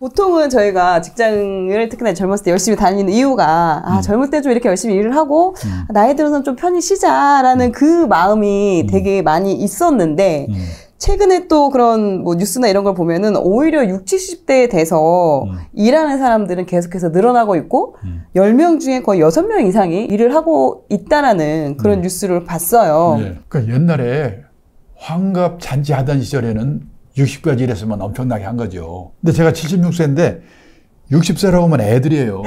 보통은 저희가 직장을 특히나 젊었을 때 열심히 다니는 이유가 젊을 때 좀 이렇게 열심히 일을 하고 나이 들어서는 좀 편히 쉬자라는 그 마음이 되게 많이 있었는데 최근에 또 그런 뭐 뉴스나 이런 걸 보면은 오히려 60, 70대 돼서 일하는 사람들은 계속해서 늘어나고 있고 10명 중에 거의 6명 이상이 일을 하고 있다라는 그런 뉴스를 봤어요. 네. 그러니까 옛날에 환갑 잔치 하던 시절에는 60까지 일했으면 엄청나게 한 거죠. 근데 제가 76세인데 60세라고 하면 애들이에요.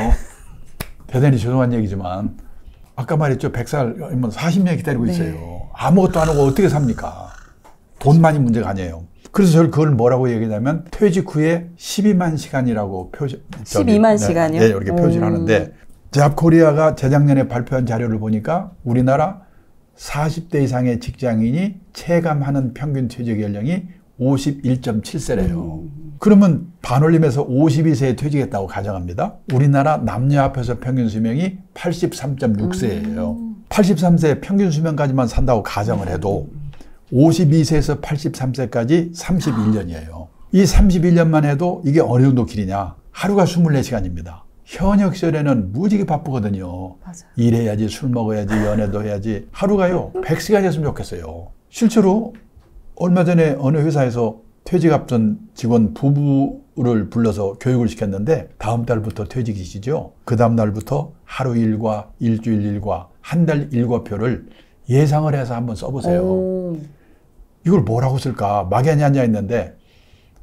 대단히 죄송한 얘기지만 아까 말했죠. 100살이면 40년 기다리고 있어요. 네. 아무것도 안 하고 어떻게 삽니까? 돈만이 문제가 아니에요. 그래서 저는 그걸 뭐라고 얘기하냐면 퇴직 후에 12만 시간이라고 12만 시간이요? 네, 이렇게 표시를 하는데 잡코리아가 재작년에 발표한 자료를 보니까 우리나라 40대 이상의 직장인이 체감하는 평균 퇴직 연령이 51.7세래요. 그러면 반올림에서 52세에 퇴직했다고 가정합니다. 우리나라 남녀 합해서 평균 수명이 83.6세예요. 83세 평균 수명까지만 산다고 가정을 해도 52세에서 83세까지 31년이에요. 이 31년만 해도 이게 어느 정도 길이냐? 하루가 24시간입니다. 현역 시절에는 무지개 바쁘거든요. 맞아. 일해야지, 술 먹어야지, 연애도 해야지. 하루가요 100시간이었으면 좋겠어요. 실제로 얼마 전에 어느 회사에서 퇴직 앞둔 직원 부부를 불러서 교육을 시켰는데 다음 달부터 퇴직이시죠. 그 다음 날부터 하루 일과 일주일 일과 한 달 일과표를 예상을 해서 한번 써보세요. 이걸 뭐라고 쓸까 막연히 앉아있는데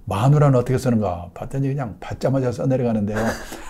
마누라는 어떻게 쓰는가 봤더니 그냥 받자마자 써내려가는데요.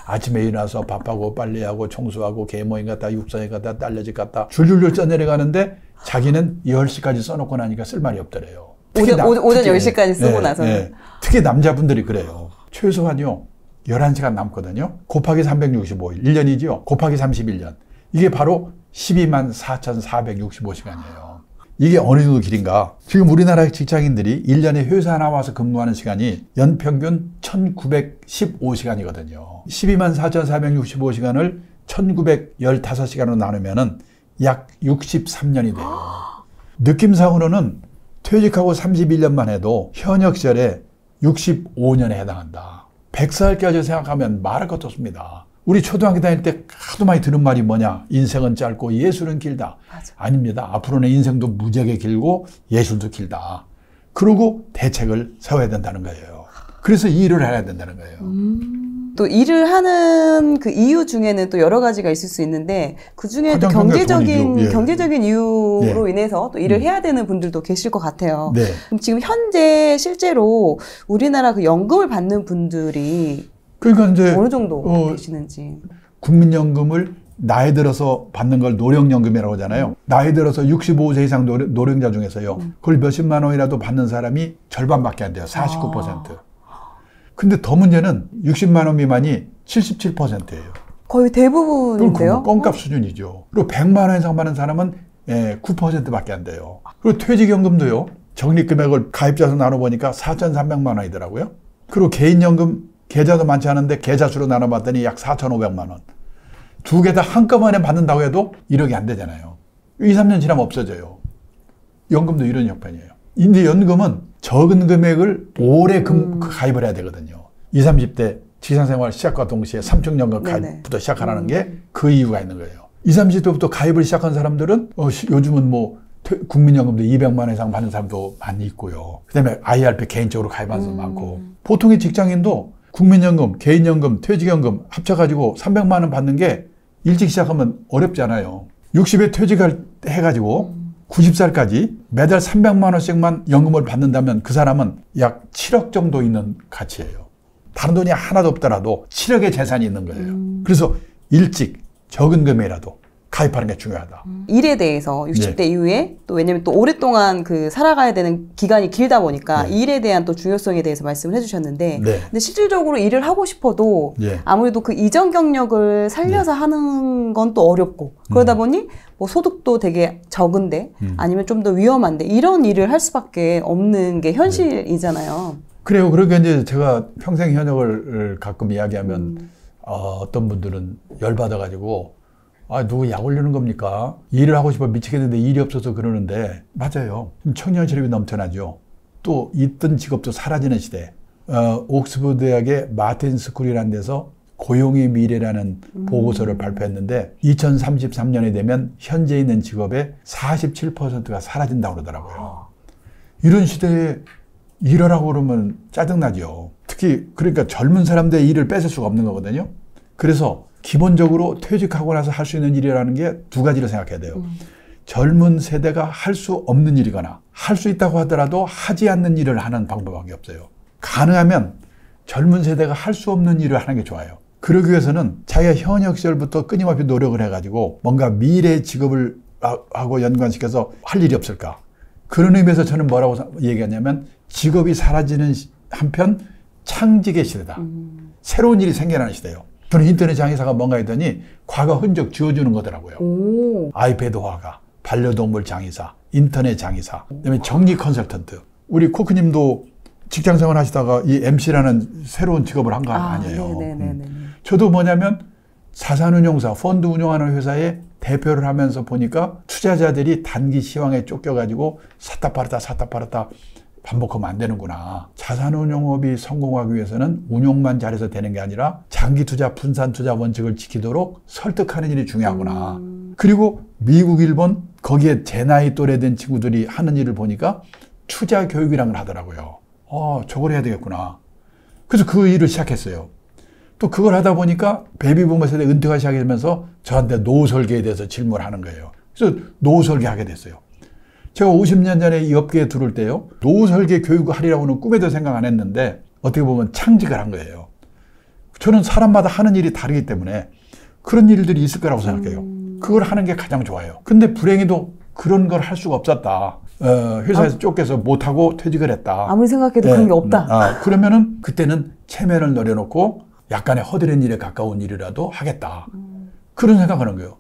아침에 일어나서 밥하고 빨래하고 청소하고 계모임 갔다 육사에 갔다 딸내집 갔다 줄줄줄 써내려가는데 자기는 10시까지 써놓고 나니까 쓸 말이 없더래요. 오전 10시까지 쓰고 나서는. 네. 특히 남자분들이 그래요. 최소한요 11시간 남거든요. 곱하기 365일 1년이죠. 곱하기 31년 이게 바로 12만 4,465시간이에요. 이게 어느 정도 길인가? 지금 우리나라 직장인들이 1년에 회사 나와서 근무하는 시간이 연평균 1915시간이거든요. 12만 4,465시간을 1915시간으로 나누면은 약 63년이 돼요. 느낌상으로는 퇴직하고 31년만 해도 현역 시절에 65년에 해당한다. 100살까지 생각하면 말할 것도 없습니다. 우리 초등학교 다닐 때 하도 많이 들은 말이 뭐냐? 인생은 짧고 예술은 길다. 맞아. 아닙니다. 앞으로는 인생도 무지하게 길고 예술도 길다. 그러고 대책을 세워야 된다는 거예요. 그래서 일을 해야 된다는 거예요. 또 일을 하는 그 이유 중에는 또 여러 가지가 있을 수 있는데 그 중에 또 경제적인 이유로 인해서 또 일을 해야 되는 분들도 계실 것 같아요. 네. 그럼 지금 현재 실제로 우리나라 그 연금을 받는 분들이 그러니까 이제 어느 정도 계시는지. 국민연금을 나이 들어서 받는 걸 노령연금이라고 하잖아요. 나이 들어서 65세 이상 노령자 중에서요. 그걸 몇십만 원이라도 받는 사람이 절반밖에 안 돼요. 49%. 근데 더 문제는 60만 원 미만이 77%예요. 거의 대부분인데요. 껌값 수준이죠. 그리고 100만 원 이상 받는 사람은 9%밖에 안 돼요. 그리고 퇴직연금도요. 적립금액을 가입자 수 나눠보니까 4,300만 원이더라고요. 그리고 개인연금 계좌도 많지 않은데 계좌 수로 나눠봤더니 약 4,500만 원. 두 개 다 한꺼번에 받는다고 해도 1억이 안 되잖아요. 2, 3년 지나면 없어져요. 연금도 이런 형편이에요. 근데 연금은 적은 금액을 오래 가입을 해야 되거든요. 20, 30대 직장생활 시작과 동시에 삼축연금 가입부터 시작하라는 게 그 이유가 있는 거예요. 20, 30대부터 가입을 시작한 사람들은 요즘은 뭐 국민연금도 200만 원 이상 받는 사람도 많이 있고요. 그다음에 IRP 개인적으로 가입하는 사람 많고 보통의 직장인도 국민연금, 개인연금, 퇴직연금 합쳐가지고 300만 원 받는 게 일찍 시작하면 어렵잖아요. 60에 퇴직을 해가지고 90살까지 매달 300만 원씩만 연금을 받는다면 그 사람은 약 7억 정도 있는 가치예요. 다른 돈이 하나도 없더라도 7억의 재산이 있는 거예요. 그래서 일찍 적은 금액이라도 가입하는 게 중요하다. 일에 대해서 60대 이후에 또 왜냐면 또 오랫동안 그 살아가야 되는 기간이 길다 보니까 일에 대한 또 중요성에 대해서 말씀을 해주셨는데 근데 실질적으로 일을 하고 싶어도 아무래도 그 이전 경력을 살려서 하는 건 또 어렵고 그러다 보니 뭐 소득도 되게 적은데 아니면 좀 더 위험한데 이런 일을 할 수밖에 없는 게 현실이잖아요. 그래요. 그러니까 이제 제가 평생 현역을 가끔 이야기하면 어떤 분들은 열받아가지고 누구 약 올리는 겁니까? 일을 하고 싶어 미치겠는데 일이 없어서 그러는데 맞아요. 청년 실업이 넘쳐나죠. 또 있던 직업도 사라지는 시대. 옥스퍼드 대학의 마틴 스쿨이라는 데서 고용의 미래라는 보고서를 발표했는데 2033년이 되면 현재 있는 직업의 47%가 사라진다고 그러더라고요. 이런 시대에 일하라고 그러면 짜증나죠. 특히 그러니까 젊은 사람들의 일을 뺏을 수가 없는 거거든요. 그래서 기본적으로 퇴직하고 나서 할 수 있는 일이라는 게 두 가지를 생각해야 돼요. 젊은 세대가 할 수 없는 일이거나 할 수 있다고 하더라도 하지 않는 일을 하는 방법밖에 없어요. 가능하면 젊은 세대가 할 수 없는 일을 하는 게 좋아요. 그러기 위해서는 자기가 현역 시절부터 끊임없이 노력을 해가지고 뭔가 미래 직업을 하고 연관시켜서 할 일이 없을까. 그런 의미에서 저는 뭐라고 얘기하냐면 직업이 사라지는 한편 창직의 시대다. 새로운 일이 생겨나는 시대예요. 저는 인터넷 장의사가 뭔가 했더니 과거 흔적 지워주는 거더라고요. 아이패드 화가, 반려동물 장의사, 인터넷 장의사, 그다음에 정리 컨설턴트. 우리 코크님도 직장생활 하시다가 이 MC라는 새로운 직업을 한 거 아니에요. 저도 뭐냐면 자산운용사, 펀드 운용하는 회사의 대표를 하면서 보니까 투자자들이 단기 시황에 쫓겨가지고 샀다 팔았다 반복하면 안 되는구나. 자산운용업이 성공하기 위해서는 운용만 잘해서 되는 게 아니라 장기 투자, 분산 투자 원칙을 지키도록 설득하는 일이 중요하구나. 그리고 미국, 일본 거기에 제 나이 또래 된 친구들이 하는 일을 보니까 투자 교육이라는 걸 하더라고요. 저걸 해야 되겠구나. 그래서 그 일을 시작했어요. 또 그걸 하다 보니까 베이비부머 세대 은퇴가 시작하면서 저한테 노후 설계에 대해서 질문을 하는 거예요. 그래서 노후 설계하게 됐어요. 제가 50년 전에 이 업계에 들어올 때요, 노후 설계 교육을 하리라고는 꿈에도 생각 안 했는데 어떻게 보면 창직을 한 거예요. 저는 사람마다 하는 일이 다르기 때문에 그런 일들이 있을 거라고 생각해요. 그걸 하는 게 가장 좋아요. 근데 불행히도 그런 걸 할 수가 없었다. 회사에서 쫓겨서 못하고 퇴직을 했다. 아무리 생각해도 그런 게 없다. 그러면은 그때는 체면을 내려놓고 약간의 허드렛 일에 가까운 일이라도 하겠다. 그런 생각하는 거예요.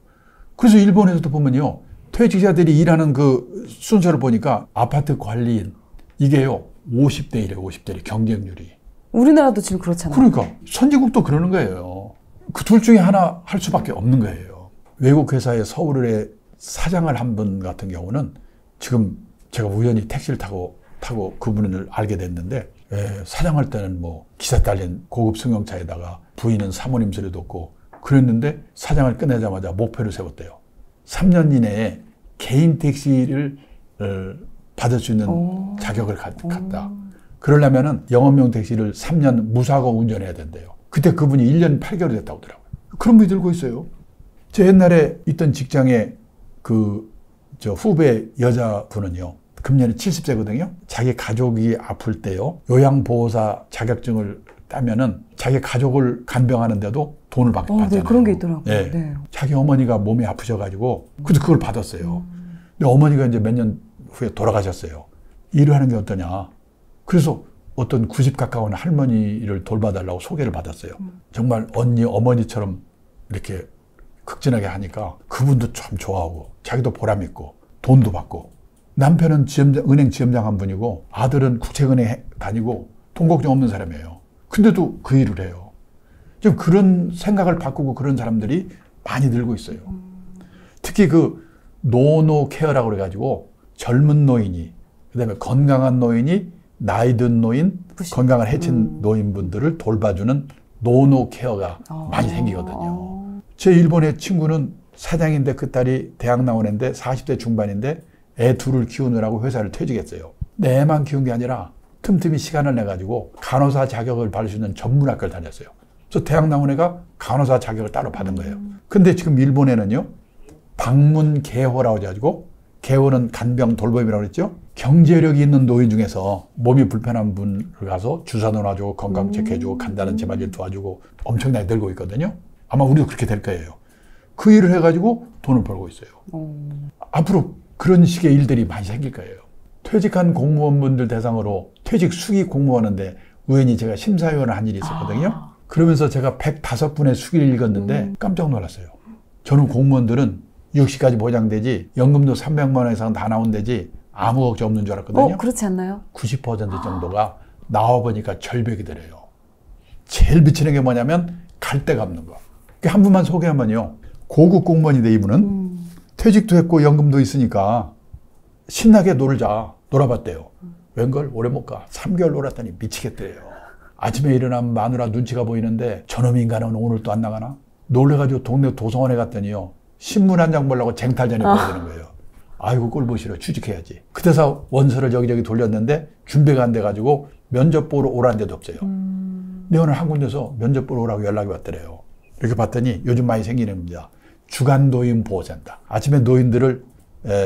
그래서 일본에서도 보면요, 퇴직자들이 일하는 그 순서를 보니까 아파트 관리인, 이게요, 50대 1이에요, 50대 1 경쟁률이. 우리나라도 지금 그렇잖아요. 그러니까 선진국도 그러는 거예요. 그 둘 중에 하나 할 수밖에 없는 거예요. 외국 회사의 서울에 사장을 한 분 같은 경우는 지금 제가 우연히 택시를 타고 그분을 알게 됐는데, 사장할 때는 뭐 기사 딸린 고급 승용차에다가 부인은 사모님 소리 듣고 그랬는데 사장을 끝내자마자 목표를 세웠대요. 3년 이내에 개인 택시를 받을 수 있는 자격을 갖다. 그러려면은 영업용 택시를 3년 무사고 운전해야 된대요. 그때 그분이 1년 8개월이 됐다고 하더라고요. 그런 분이 들고 있어요. 제 옛날에 있던 직장에 저 후배 여자분은요, 금년에 70세거든요. 자기 가족이 아플 때요, 요양보호사 자격증을 따면은 자기 가족을 간병하는데도 돈을 받잖아요. 네, 그런 게 있더라고요. 네. 네. 자기 어머니가 몸이 아프셔가지고 그래서 그걸 받았어요. 근데 어머니가 이제 몇 년 후에 돌아가셨어요. 일을 하는 게 어떠냐. 그래서 어떤 90 가까운 할머니를 돌봐달라고 소개를 받았어요. 정말 언니, 어머니처럼 이렇게 극진하게 하니까 그분도 참 좋아하고 자기도 보람 있고 돈도 받고, 남편은 은행 지점장 한 분이고 아들은 국책은행 다니고 돈 걱정 없는 사람이에요. 근데도 그 일을 해요. 좀 그런 생각을 바꾸고 그런 사람들이 많이 늘고 있어요. 특히 그 노노 케어라고 그래가지고 젊은 노인이, 그다음에 건강한 노인이 나이 든 노인, 건강을 해친 노인분들을 돌봐주는 노노 케어가 많이 생기거든요. 제 일본의 친구는 사장인데 그 딸이 대학 나온 애인데 40대 중반인데 애 둘을 키우느라고 회사를 퇴직했어요. 애만 키운 게 아니라 틈틈이 시간을 내가지고 간호사 자격을 받을 수 있는 전문학교를 다녔어요. 그래서 대학 나온 애가 간호사 자격을 따로 받은 거예요. 근데 지금 일본에는요, 방문 개호라고 해가지고, 개호는 간병 돌봄이라고 그랬죠. 경제력이 있는 노인 중에서 몸이 불편한 분을 가서 주사 넣어주고 건강 체크해주고 간단한 재활질 도와주고 엄청나게 늘고 있거든요. 아마 우리도 그렇게 될 거예요. 그 일을 해가지고 돈을 벌고 있어요. 앞으로 그런 식의 일들이 많이 생길 거예요. 퇴직한 공무원분들 대상으로 퇴직 수기 공모하는데 우연히 제가 심사위원을 한 일이 있었거든요. 그러면서 제가 105분의 수기를 읽었는데 깜짝 놀랐어요. 저는 공무원들은 60까지 보장되지 연금도 300만 원 이상 다 나온대지 아무 걱정 없는 줄 알았거든요. 그렇지 않나요? 90% 정도가 나와보니까 절벽이더래요. 제일 미치는 게 뭐냐면 갈 데가 없는 거. 한 분만 소개하면요, 고급 공무원인데 이분은 퇴직도 했고 연금도 있으니까 신나게 놀자, 놀아봤대요. 웬걸 오래 못 가. 3개월 놀았더니 미치겠대요. 아침에 일어나면 마누라 눈치가 보이는데 저놈 인간은 오늘 또 안 나가나? 놀래가지고 동네 도서관에 갔더니요. 신문 한 장 보려고 쟁탈전에 가야 되는 거예요. 아이고 꼴보기 싫어. 취직해야지. 그때서 원서를 여기저기 돌렸는데 준비가 안 돼가지고 면접 보러 오라는 데도 없어요. 근데 오늘 한 군데서 면접 보러 오라고 연락이 왔더래요. 이렇게 봤더니 요즘 많이 생기는 겁니다. 주간 노인 보호센터. 아침에 노인들을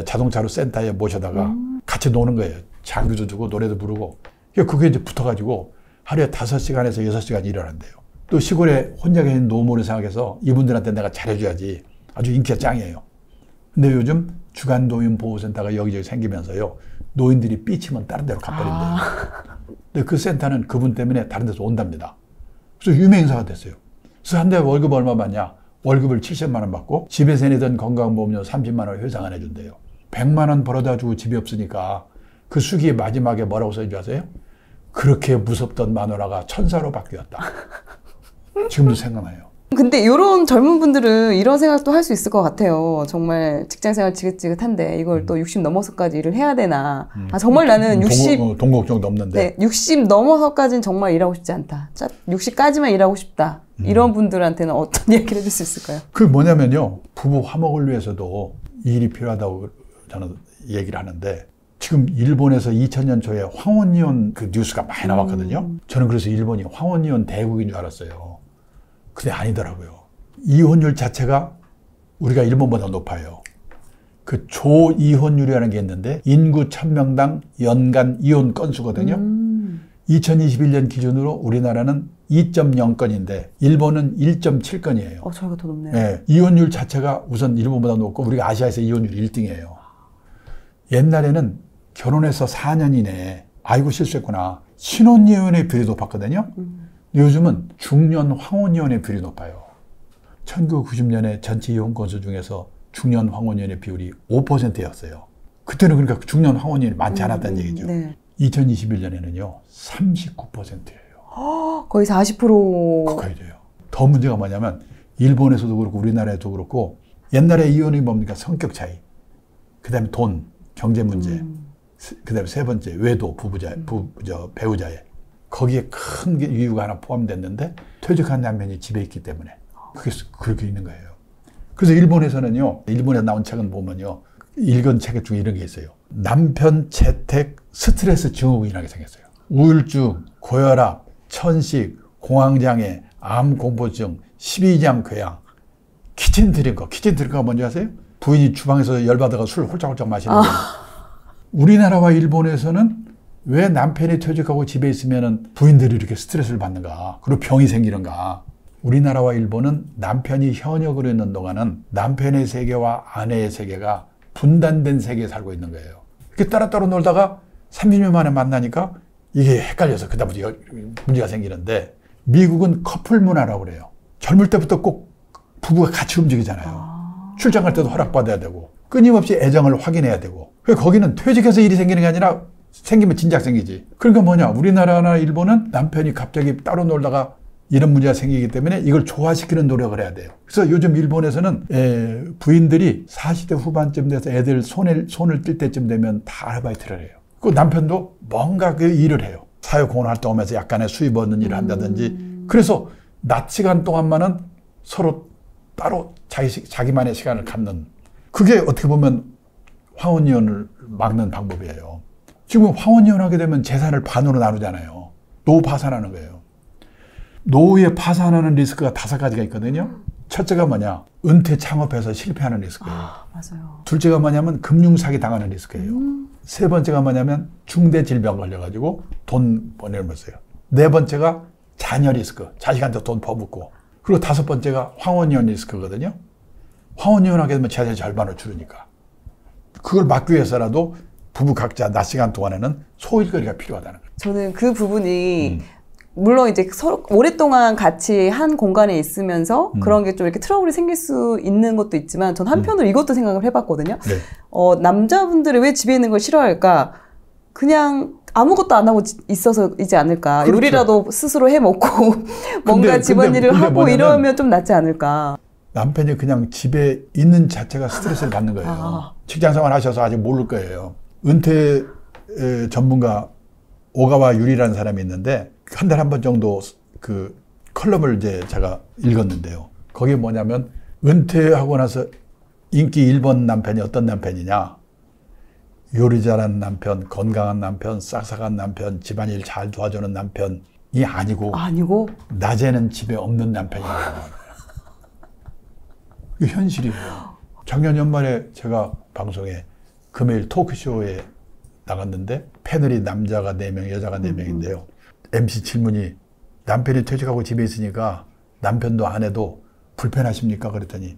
자동차로 센터에 모셔다가 같이 노는 거예요. 장기도 주고 노래도 부르고. 그게 이제 붙어가지고 하루에 5시간에서 6시간 일하는데요. 또 시골에 혼자 계신 노모를 생각해서 이분들한테 내가 잘해줘야지. 아주 인기가 짱이에요. 근데 요즘 주간 노인 보호센터가 여기저기 생기면서요. 노인들이 삐치면 다른 데로 가버린대요. 근데 그 센터는 그분 때문에 다른 데서 온답니다. 그래서 유명인사가 됐어요. 그래서 한 달 월급 얼마 받냐? 월급을 70만 원 받고 집에서 내던 건강보험료 30만 원 회상 안 해준대요. 100만 원 벌어다 주고 집이 없으니까 그 수기의 마지막에 뭐라고 써있는지 아세요? 그렇게 무섭던 마누라가 천사로 바뀌었다. 지금도 생각나요. 근데 이런 젊은 분들은 이런 생각도 할 수 있을 것 같아요. 정말 직장생활 지긋지긋한데 이걸 또 60 넘어서까지 일을 해야 되나. 아, 정말 나는 60. 돈 걱정도 없는데. 네, 60 넘어서까지는 정말 일하고 싶지 않다. 60까지만 일하고 싶다. 이런 분들한테는 어떤 이야기를 해줄 수 있을까요? 그게 뭐냐면요. 부부 화목을 위해서도 이 일이 필요하다고 저는 얘기를 하는데 지금 일본에서 2000년 초에 황혼이혼 그 뉴스가 많이 나왔거든요. 저는 그래서 일본이 황혼이혼 대국인 줄 알았어요. 근데 아니더라고요. 이혼율 자체가 우리가 일본보다 높아요. 그 조이혼율이라는 게 있는데 인구 1000명당 연간 이혼 건수거든요. 2021년 기준으로 우리나라는 2.0건인데 일본은 1.7건이에요. 저희가 더 높네요. 네, 이혼율 자체가 우선 일본보다 높고 우리가 아시아에서 이혼율 1등이에요. 옛날에는 결혼해서 4년 이내에 아이고 실수했구나. 신혼이혼의 비율이 높았거든요. 요즘은 중년 황혼이혼의 비율이 높아요. 1990년에 전체 이혼 건수 중에서 중년 황혼이혼의 비율이 5%였어요. 그때는 그러니까 중년 황혼이혼이 많지 않았다는 얘기죠. 네. 2021년에는요 39%예요. 거의 40%. 가까이 돼요. 더 문제가 뭐냐면 일본에서도 그렇고 우리나라에도 그렇고 옛날에 이혼이 뭡니까? 성격 차이. 그 다음에 돈, 경제 문제. 그 다음에 세 번째 외도, 배우자의. 거기에 큰 이유가 하나 포함됐는데 퇴직한 남편이 집에 있기 때문에 그게 그렇게 있는 거예요. 그래서 일본에서는요. 일본에 나온 책은 보면요. 읽은 책 중에 이런 게 있어요. 남편 재택 스트레스 증후군이라는 게 생겼어요. 우울증, 고혈압, 천식, 공황장애, 암공포증, 십이장 궤양, 키친 드링커. 키친 드링커가 뭔지 아세요? 부인이 주방에서 열받아가 술 홀짝홀짝 마시는 거예요. 우리나라와 일본에서는 왜 남편이 퇴직하고 집에 있으면 부인들이 이렇게 스트레스를 받는가? 그리고 병이 생기는가? 우리나라와 일본은 남편이 현역으로 있는 동안은 남편의 세계와 아내의 세계가 분단된 세계에 살고 있는 거예요. 이렇게 따로따로 놀다가 30년 만에 만나니까 이게 헷갈려서 그다음부터 문제가 생기는데 미국은 커플 문화라고 그래요. 젊을 때부터 꼭 부부가 같이 움직이잖아요. 출장 갈 때도 허락받아야 되고 끊임없이 애정을 확인해야 되고 거기는 퇴직해서 일이 생기는 게 아니라 생기면 진작 생기지. 그러니까 뭐냐 우리나라나 일본은 남편이 갑자기 따로 놀다가 이런 문제가 생기기 때문에 이걸 조화시키는 노력을 해야 돼요. 그래서 요즘 일본에서는 부인들이 40대 후반쯤 돼서 애들 손을 뗄 때쯤 되면 다 아르바이트를 해요. 그 남편도 뭔가 그 일을 해요. 사회공헌 활동하면서 약간의 수입 얻는 일을 한다든지. 그래서 낮 시간 동안만은 서로 따로 자기만의 시간을 갖는. 그게 어떻게 보면 황혼이혼을 막는 방법이에요. 지금 황혼이혼 하게 되면 재산을 반으로 나누잖아요. 노후 파산하는 거예요. 노후에 파산하는 리스크가 5가지가 있거든요. 첫째가 뭐냐? 은퇴 창업해서 실패하는 리스크예요. 맞아요. 둘째가 뭐냐면 금융사기 당하는 리스크예요. 세 번째가 뭐냐면 중대 질병 걸려가지고 돈 보내면서요. 네 번째가 자녀 리스크. 자식한테 돈 퍼붓고. 그리고 5번째가 황혼이혼 리스크거든요. 황혼이혼 하게 되면 재산의 절반을 줄으니까. 그걸 막기 위해서라도 부부 각자 낮 시간 동안에는 소일거리가 필요하다는 거예요. 저는 그 부분이 물론 이제 서로 오랫동안 같이 한 공간에 있으면서 그런 게 좀 이렇게 트러블이 생길 수 있는 것도 있지만 전 한편으로 이것도 생각을 해봤거든요. 네. 남자분들이 왜 집에 있는 걸 싫어할까? 그냥 아무것도 안 하고 있어서이지 않을까. 그렇죠. 요리라도 스스로 해 먹고 뭔가 집안일을 하고 이러면 좀 낫지 않을까. 남편이 그냥 집에 있는 자체가 스트레스를 받는 거예요. 직장생활 하셔서 아직 모를 거예요. 은퇴 전문가 오가와 유리라는 사람이 있는데 한 달에 한 번 정도 그 컬럼을 이제 제가 읽었는데요. 거기에 뭐냐면 은퇴하고 나서 인기 1번 남편이 어떤 남편이냐. 요리 잘하는 남편, 건강한 남편, 싹싹한 남편, 집안일 잘 도와주는 남편이 아니고 낮에는 집에 없는 남편이라고. 이게 현실이에요. 작년 연말에 제가 방송에 금요일 토크쇼에 나갔는데 패널이 남자가 4명, 여자가 4명인데요. MC 질문이 남편이 퇴직하고 집에 있으니까 남편도 아내도 불편하십니까? 그랬더니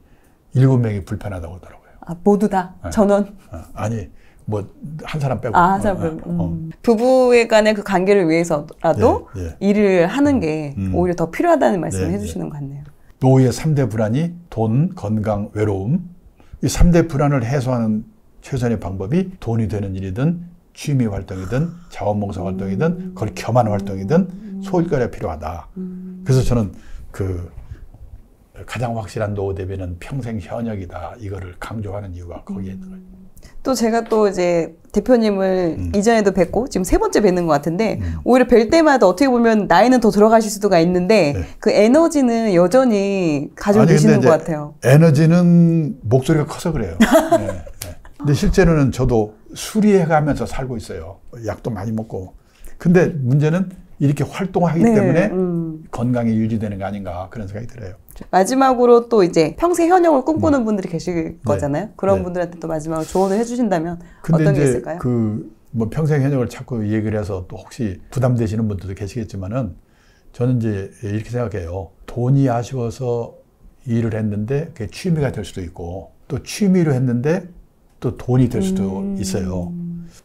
7명이 불편하다고 하더라고요. 아, 모두 다? 네. 전원? 아니, 뭐 한 사람 빼고. 한 사람 빼고. 부부의 간의 그 관계를 위해서라도 일을 하는 게 오히려 더 필요하다는 말씀을 해주시는 것 같네요. 노후의 3대 불안이 돈, 건강, 외로움. 이 3대 불안을 해소하는 최선의 방법이 돈이 되는 일이든 취미 활동이든 자원봉사 활동이든 그걸 겸한 활동이든 소일거리가 필요하다. 그래서 저는 그 가장 확실한 노후 대비는 평생 현역이다. 이거를 강조하는 이유가 거기에 있는 거예요. 또 제가 또 이제 대표님을 이전에도 뵙고 지금 3번째 뵙는 것 같은데 오히려 뵐 때마다 어떻게 보면 나이는 더 들어가실 수가 있는데 그 에너지는 여전히 가지고 계시는 것 같아요. 에너지는 목소리가 커서 그래요. 네. 근데 실제로는 저도 수리해가면서 살고 있어요. 약도 많이 먹고. 근데 문제는 이렇게 활동하기 때문에 건강이 유지되는 게 아닌가 그런 생각이 들어요. 마지막으로 또 이제 평생 현역을 꿈꾸는 분들이 계실 거잖아요. 그런 분들한테 또 마지막으로 조언을 해주신다면 어떤 게 있을까요? 뭐 평생 현역을 자꾸 얘기를 해서 또 혹시 부담되시는 분들도 계시겠지만은 저는 이제 이렇게 생각해요. 돈이 아쉬워서 일을 했는데 그게 취미가 될 수도 있고 또 취미로 했는데 또 돈이 될 수도 있어요.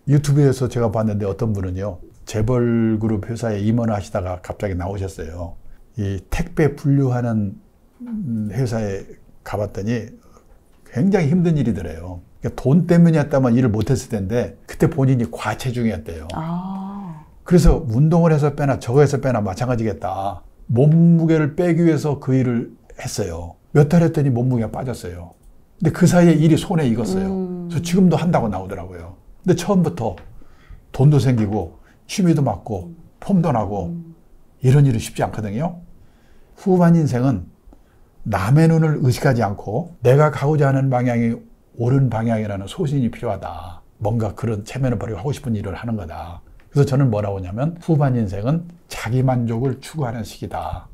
유튜브에서 제가 봤는데 어떤 분은요. 재벌그룹 회사에 임원을 하시다가 갑자기 나오셨어요. 이 택배 분류하는 회사에 가봤더니 굉장히 힘든 일이더래요. 그러니까 돈 때문이었다면 일을 못했을 텐데 그때 본인이 과체중이었대요. 그래서 운동을 해서 빼나 저거 해서 빼나 마찬가지겠다. 몸무게를 빼기 위해서 그 일을 했어요. 몇 달 했더니 몸무게가 빠졌어요. 근데 그 사이에 일이 손에 익었어요. 그래서 지금도 한다고 나오더라고요. 근데 처음부터 돈도 생기고 취미도 맞고 폼도 나고 이런 일은 쉽지 않거든요. 후반 인생은 남의 눈을 의식하지 않고 내가 가고자 하는 방향이 옳은 방향이라는 소신이 필요하다. 뭔가 그런 체면을 버리고 하고 싶은 일을 하는 거다. 그래서 저는 뭐라고 하냐면 후반 인생은 자기 만족을 추구하는 시기다.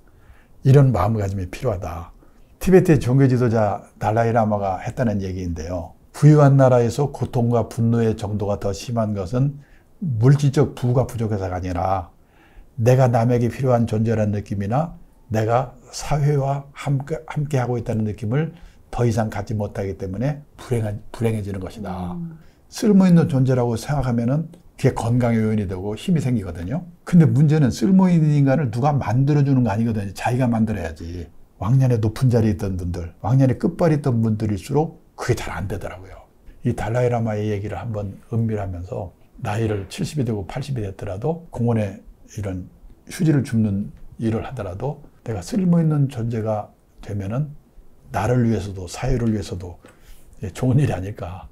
이런 마음가짐이 필요하다. 티베트의 종교 지도자 달라이라마가 했다는 얘기인데요. 부유한 나라에서 고통과 분노의 정도가 더 심한 것은 물질적 부가 부족해서가 아니라 내가 남에게 필요한 존재라는 느낌이나 내가 사회와 함께하고 있다는 느낌을 더 이상 갖지 못하기 때문에 불행해지는 것이다. 쓸모있는 존재라고 생각하면은 그게 건강의 요인이 되고 힘이 생기거든요. 근데 문제는 쓸모있는 인간을 누가 만들어주는 거 아니거든요. 자기가 만들어야지. 왕년에 높은 자리에 있던 분들, 왕년에 끝발이 있던 분들일수록 그게 잘 안 되더라고요. 이 달라이라마의 얘기를 한번 음미하면서 나이를 70이 되고 80이 됐더라도 공원에 이런 휴지를 줍는 일을 하더라도 내가 쓸모있는 존재가 되면은 나를 위해서도 사회를 위해서도 좋은 일이 아닐까.